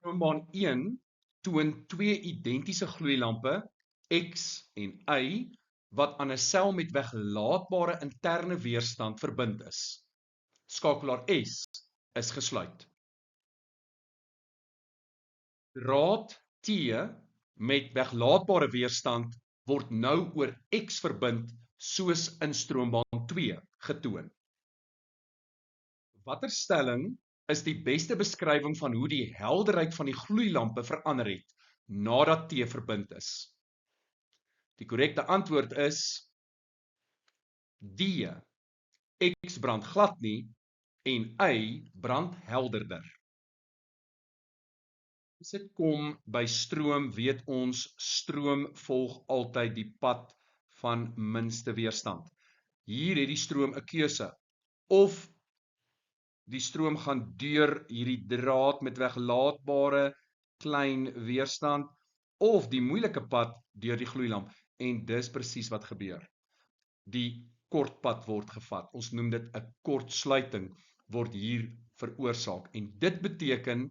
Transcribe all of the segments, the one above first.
Stroombaan 1 toon twee identiese gloeilampe, X en Y, wat aan 'n sel met weglaatbare interne weerstand verbind is. Skakelaar S is gesluit. Draad T met weglaatbare weerstand word nou oor X verbind soos in stroombaan 2 getoon. Watter stelling is die beste beskrywing van hoe die helderheid van die gloeilampe verander het nadat T verbind is? Die korrekte antwoord is D. X brand glad nie en Y brand helderder. As dit kom by stroom, weet ons stroom volg altyd die pad van minste weerstand. Hier het die stroom 'n keuse. Of die stroom gaan deur hierdie draad met weglaatbare klein weerstand, of die moeilike pad deur die gloeilamp, en dis presies wat gebeur. Die kort pad word gevat. Ons noem dit 'n kortsluiting word hier veroorsaak, en dit beteken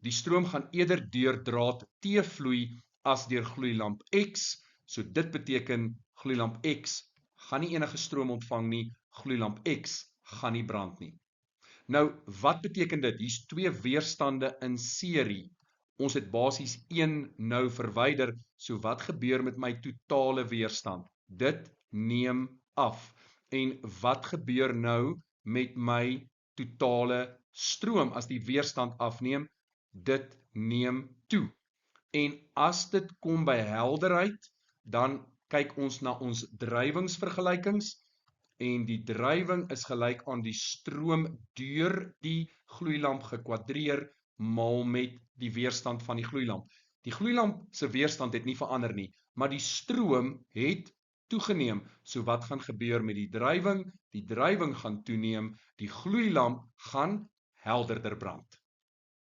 die stroom gaan eerder deur draad T vloei as deur gloeilamp X, so dit beteken gloeilamp X gaan nie enige stroom ontvang nie, gloeilamp X gaan nie brand nie. Nou, wat beteken dit? Hier's twee weerstande in serie. Ons het basies een nou verwyder, so wat gebeur met my totale weerstand? Dit neem af. En wat gebeur nou met my totale stroom as die weerstand afneem? Dit neem toe. En as dit kom by helderheid, dan kyk ons na ons drywingsvergelykings, en die drywing is gelyk aan die stroom deur die gloeilamp gekwadreer maal met die weerstand van die gloeilamp. Die gloeilamp se weerstand het nie verander nie, maar die stroom het toegeneem. So wat gaan gebeur met die drywing? Die drywing gaan toeneem, die gloeilamp gaan helderder brand.